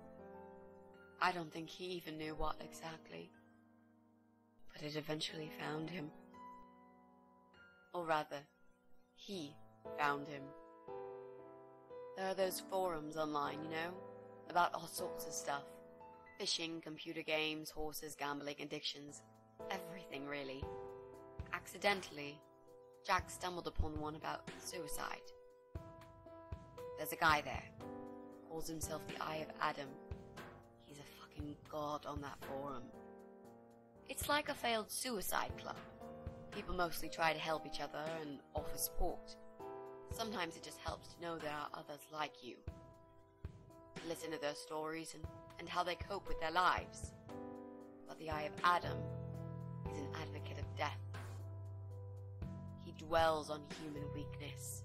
I don't think he even knew what exactly. But it eventually found him. Or rather, he found him. There are those forums online, you know, about all sorts of stuff. Fishing, computer games, horses, gambling, addictions. Everything, really. Accidentally, Jack stumbled upon one about suicide. There's a guy there. Calls himself the Eye of Adam. He's a fucking god on that forum. It's like a failed suicide club. People mostly try to help each other and offer support. Sometimes it just helps to know there are others like you. To listen to their stories and how they cope with their lives. But the Eye of Adam is an advocate of death. He dwells on human weakness.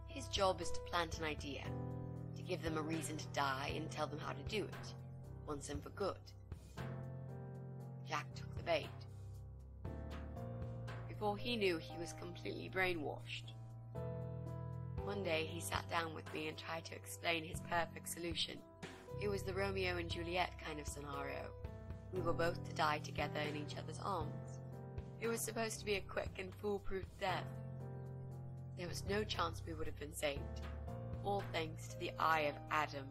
His job is to plant an idea, to give them a reason to die and tell them how to do it, once and for good. Jack took the bait. Before he knew, he was completely brainwashed. One day he sat down with me and tried to explain his perfect solution. It was the Romeo and Juliet kind of scenario. We were both to die together in each other's arms. It was supposed to be a quick and foolproof death. There was no chance we would have been saved. All thanks to the Eye of Adam,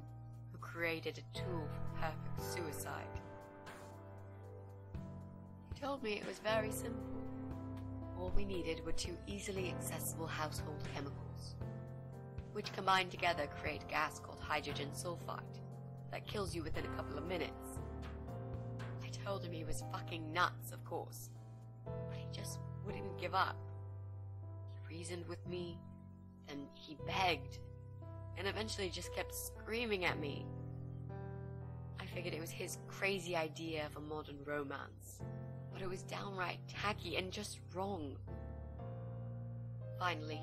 who created a tool for perfect suicide. He told me it was very simple. All we needed were 2 easily accessible household chemicals, which combined together create a gas called hydrogen sulfide that kills you within a couple of minutes. I told him he was fucking nuts, of course, but he just wouldn't give up. He reasoned with me, then he begged, and eventually just kept screaming at me. I figured it was his crazy idea of a modern romance, but it was downright tacky and just wrong. Finally,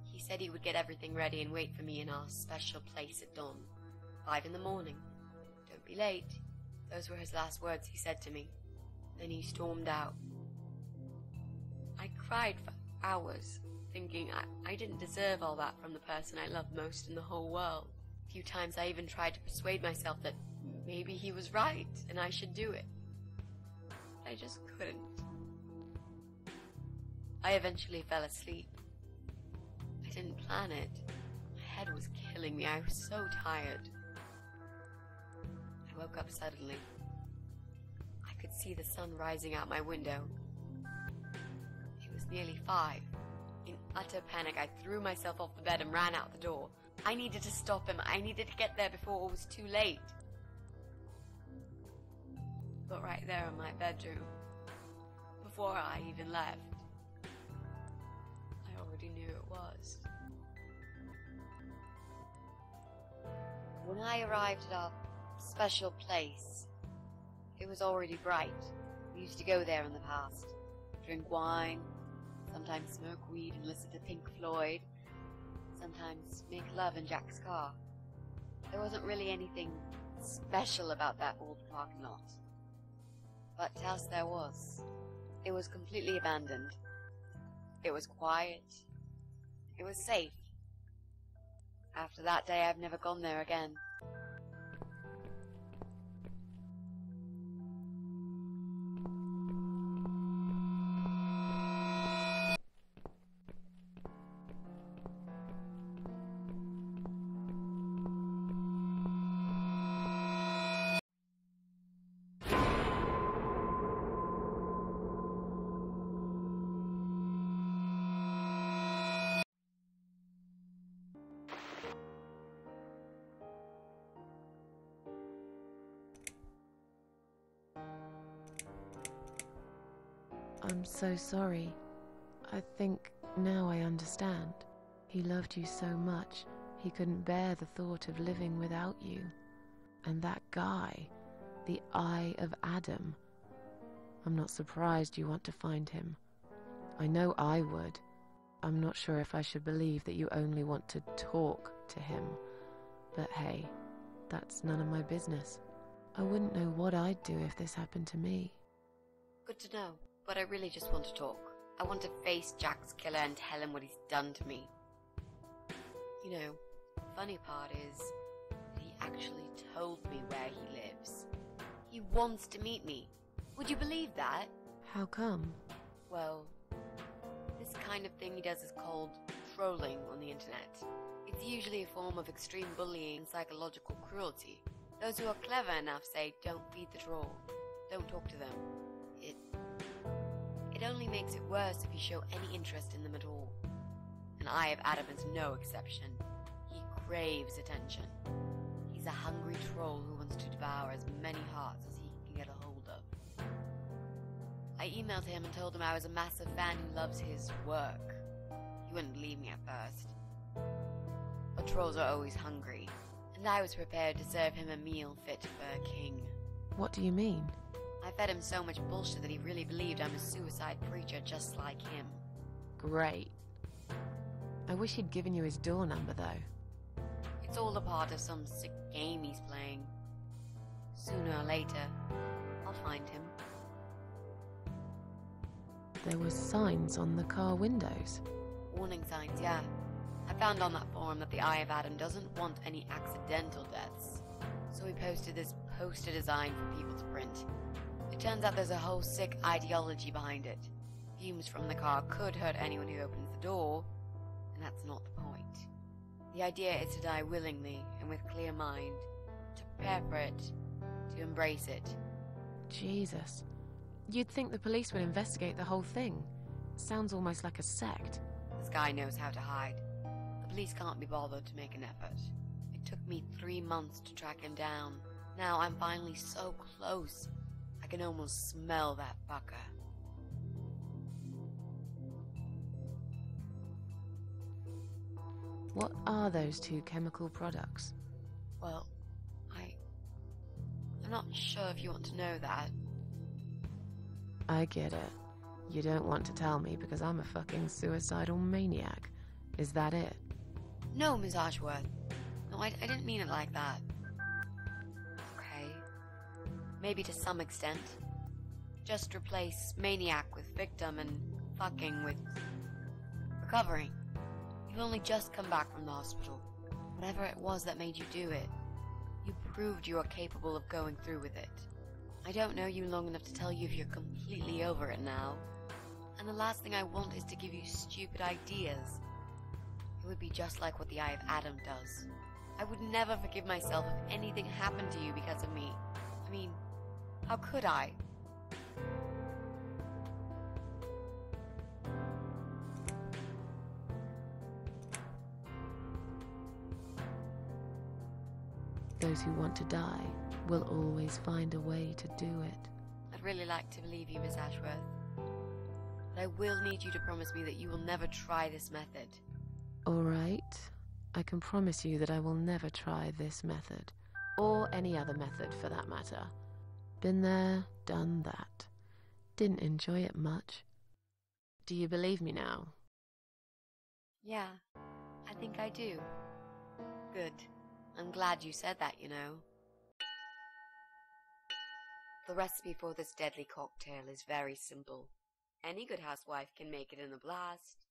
he said he would get everything ready and wait for me in our special place at dawn, 5 in the morning. Don't be late. Those were his last words he said to me. Then he stormed out. I cried for hours, thinking I didn't deserve all that from the person I loved most in the whole world. A few times I even tried to persuade myself that maybe he was right and I should do it. I just couldn't. I eventually fell asleep. I didn't plan it. My head was killing me. I was so tired. I woke up suddenly. I could see the sun rising out my window. It was nearly 5. In utter panic, I threw myself off the bed and ran out the door. I needed to stop him. I needed to get there before it was too late. But right there in my bedroom, before I even left, I already knew it was. When I arrived at our special place, it was already bright. We used to go there in the past, drink wine, sometimes smoke weed and listen to Pink Floyd, sometimes make love in Jack's car. There wasn't really anything special about that old parking lot. But else there was. It was completely abandoned. It was quiet. It was safe. After that day, I've never gone there again. I'm so sorry. I think now I understand. He loved you so much, he couldn't bear the thought of living without you. And that guy, the Eye of Adam. I'm not surprised you want to find him. I know I would. I'm not sure if I should believe that you only want to talk to him. But hey, that's none of my business. I wouldn't know what I'd do if this happened to me. Good to know, but I really just want to talk. I want to face Jack's killer and tell him what he's done to me. You know, the funny part is that he actually told me where he lives. He wants to meet me. Would you believe that? How come? Well, this kind of thing he does is called trolling on the internet. It's usually a form of extreme bullying and psychological cruelty. Those who are clever enough say, don't feed the troll. Don't talk to them. It only makes it worse if you show any interest in them at all. And Eye of Adam is no exception. He craves attention. He's a hungry troll who wants to devour as many hearts as he can get a hold of. I emailed him and told him I was a massive fan who loves his work. He wouldn't believe me at first. But trolls are always hungry, and I was prepared to serve him a meal fit for a king. What do you mean? I fed him so much bullshit that he really believed I'm a suicide preacher just like him. Great. I wish he'd given you his door number, though. It's all a part of some sick game he's playing. Sooner or later, I'll find him. There were signs on the car windows. Warning signs, yeah. I found on that forum that the Eye of Adam doesn't want any accidental deaths. So he posted this poster design for people to print. It turns out there's a whole sick ideology behind it. Fumes from the car could hurt anyone who opens the door, and that's not the point. The idea is to die willingly and with clear mind, to prepare for it, to embrace it. Jesus. You'd think the police would investigate the whole thing. Sounds almost like a sect. This guy knows how to hide. The police can't be bothered to make an effort. It took me 3 months to track him down. Now I'm finally so close. I can almost smell that fucker. What are those two chemical products? Well, I'm not sure if you want to know that. I get it. You don't want to tell me because I'm a fucking suicidal maniac. Is that it? No, Ms. Ashworth. No, I didn't mean it like that. Okay. Maybe to some extent. Just replace maniac with victim and fucking with... recovering. You've only just come back from the hospital. Whatever it was that made you do it, you proved you are capable of going through with it. I don't know you long enough to tell you if you're completely over it now. And the last thing I want is to give you stupid ideas. It would be just like what the Eye of Adam does. I would never forgive myself if anything happened to you because of me. I mean, how could I? Those who want to die will always find a way to do it. I'd really like to believe you, Miss Ashworth. But I will need you to promise me that you will never try this method. All right. I can promise you that I will never try this method. Or any other method, for that matter. Been there, done that. Didn't enjoy it much. Do you believe me now? Yeah, I think I do. Good. I'm glad you said that, you know. The recipe for this deadly cocktail is very simple. Any good housewife can make it in a blast.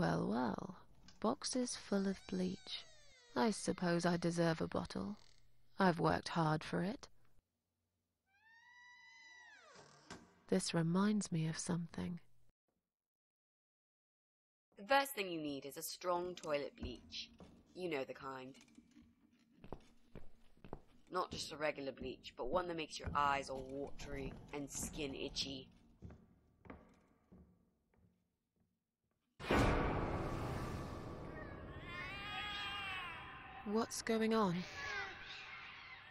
Well, well. Boxes full of bleach. I suppose I deserve a bottle. I've worked hard for it. This reminds me of something. The first thing you need is a strong toilet bleach. You know the kind. Not just a regular bleach, but one that makes your eyes all watery and skin itchy. What's going on?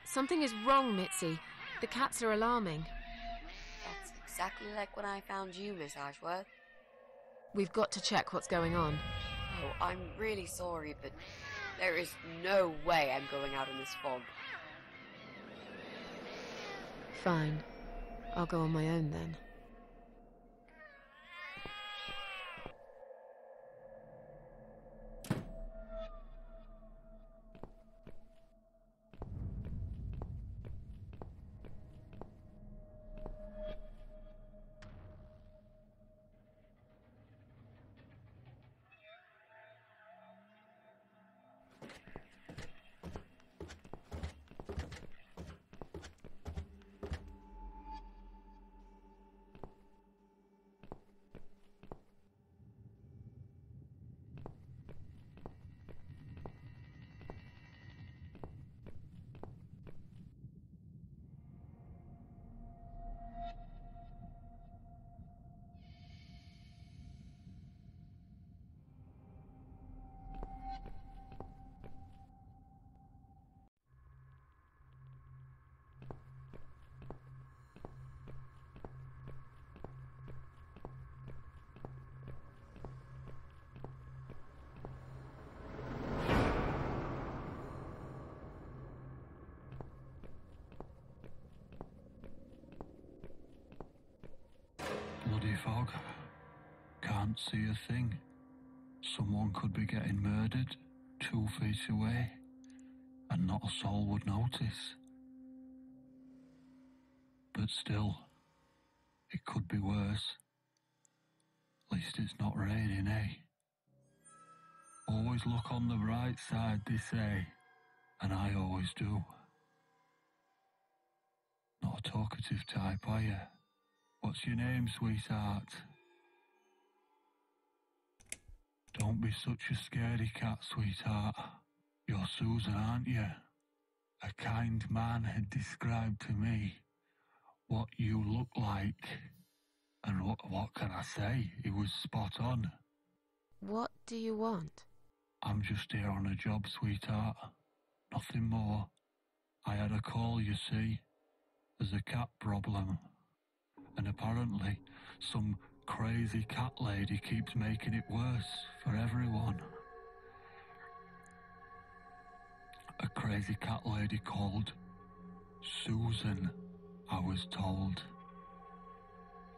Something is wrong, Mitzi. The cats are alarming. That's exactly like when I found you, Miss Ashworth. We've got to check what's going on. Oh, I'm really sorry, but there is no way I'm going out in this fog. Fine. I'll go on my own then. Bloody fog. Can't see a thing. Someone could be getting murdered 2 feet away, and not a soul would notice. But still, it could be worse. At least it's not raining, eh? Always look on the bright side, they say, and I always do. Not a talkative type, are you? What's your name, sweetheart? Don't be such a scaredy cat, sweetheart. You're Susan, aren't you? A kind man had described to me what you look like. And what can I say? He was spot on. What do you want? I'm just here on a job, sweetheart. Nothing more. I had a call, you see. There's a cat problem. And apparently, some crazy cat lady keeps making it worse for everyone. A crazy cat lady called Susan, I was told.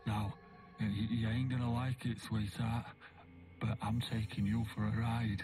Now, you ain't gonna like it, sweetheart, but I'm taking you for a ride.